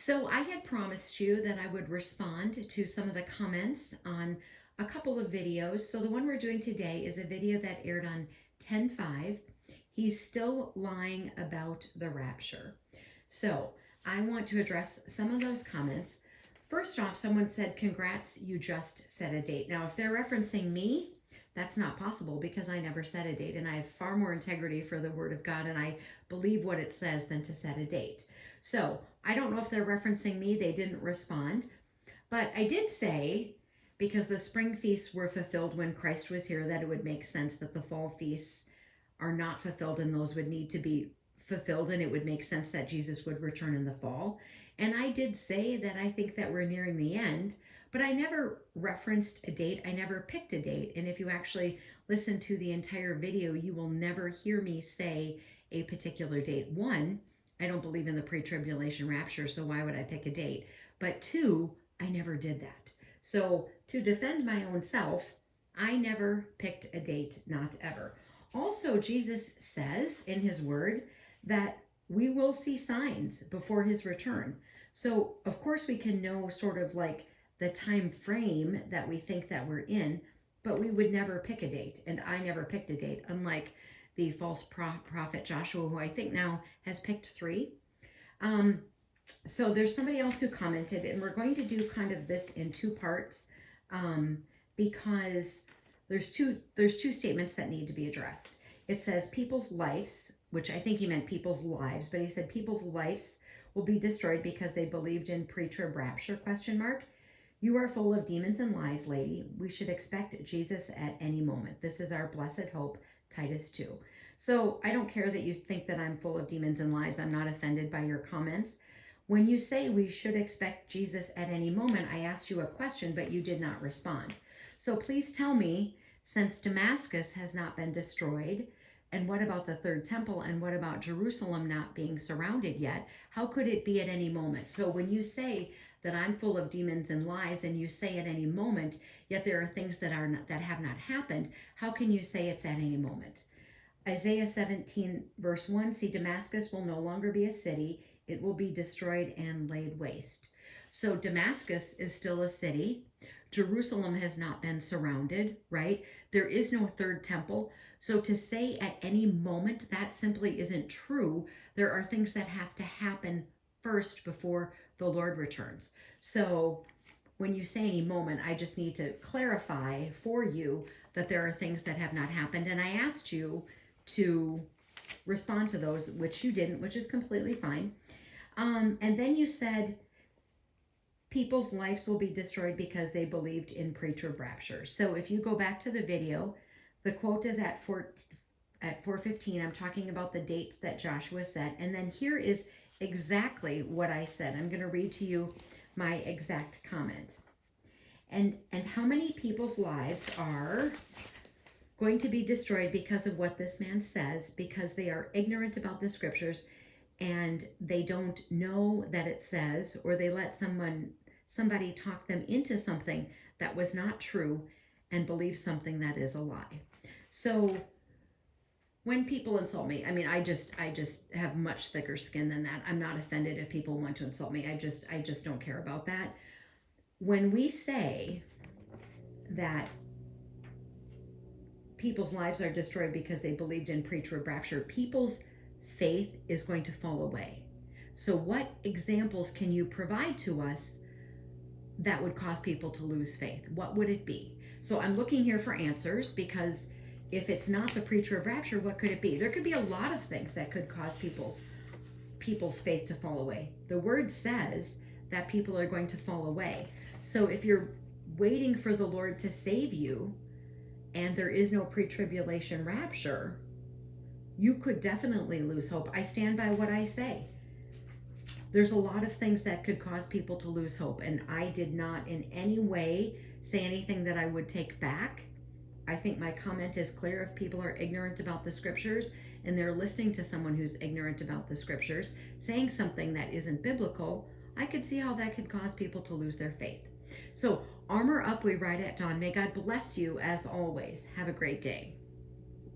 So I had promised you that I would respond to some of the comments on a couple of videos. So the one we're doing today is a video that aired on 10/5. He's still lying about the rapture. So I want to address some of those comments. First off, someone said, "Congrats, you just set a date." Now, if they're referencing me, that's not possible because I never set a date and I have far more integrity for the Word of God and I believe what it says than to set a date. So I don't know if they're referencing me. They didn't respond. But I did say, because the spring feasts were fulfilled when Christ was here, that it would make sense that the fall feasts are not fulfilled and those would need to be fulfilled. And it would make sense that Jesus would return in the fall. And I did say that I think that we're nearing the end. But I never referenced a date. I never picked a date. And if you actually listen to the entire video, you will never hear me say a particular date. One, I don't believe in the pre-tribulation rapture, so why would I pick a date? But two, I never did that. So to defend my own self, I never picked a date, not ever. Also, Jesus says in his word that we will see signs before his return. So, of course, we can know sort of like the time frame that we think that we're in, but we would never pick a date. And I never picked a date, unlike the false prophet Joshua, who I think now has picked three. Um, so there's somebody else who commented, and we're going to do kind of this in two parts um, because there's two statements that need to be addressed. It says people's lives, which I think he meant people's lives, but he said people's lives will be destroyed because they believed in pre-trib rapture, question mark. You are full of demons and lies, lady. We should expect Jesus at any moment. This is our blessed hope, Titus 2. So I don't care that you think that I'm full of demons and lies. I'm not offended by your comments. When you say we should expect Jesus at any moment, I asked you a question, but you did not respond. So please tell me, since Damascus has not been destroyed, and what about the third temple, and what about Jerusalem not being surrounded yet? How could it be at any moment? So when you say that I'm full of demons and lies, and you say at any moment, yet there are things that have not happened, how can you say it's at any moment? Isaiah 17 verse 1, see, Damascus will no longer be a city, it will be destroyed and laid waste. So Damascus is still a city. Jerusalem has not been surrounded, right? There is no third temple. So to say at any moment, that simply isn't true. There are things that have to happen first before the Lord returns. So when you say any moment, I just need to clarify for you that there are things that have not happened. And I asked you to respond to those, which you didn't, which is completely fine. And then you said people's lives will be destroyed because they believed in pre-trib rapture. So if you go back to the video, the quote is at 4:15. I'm talking about the dates that Joshua set. And then here is exactly what I said. I'm going to read to you my exact comment. And how many people's lives are going to be destroyed because of what this man says, because they are ignorant about the scriptures and they don't know that it says, or they let somebody talk them into something that was not true and believe something that is a lie. So when people insult me, I mean, I just have much thicker skin than that. I'm not offended if people want to insult me. I just don't care about that. When we say that people's lives are destroyed because they believed in pre-trib rapture, people's faith is going to fall away. So what examples can you provide to us that would cause people to lose faith? What would it be? So I'm looking here for answers, because if it's not the pre-trib rapture, what could it be? There could be a lot of things that could cause people's faith to fall away. The word says that people are going to fall away. So if you're waiting for the Lord to save you and there is no pre-tribulation rapture, you could definitely lose hope. I stand by what I say. There's a lot of things that could cause people to lose hope, and I did not in any way say anything that I would take back. I think my comment is clear. If people are ignorant about the scriptures and they're listening to someone who's ignorant about the scriptures saying something that isn't biblical, I could see how that could cause people to lose their faith. So armor up, we ride at dawn. May God bless you as always. Have a great day.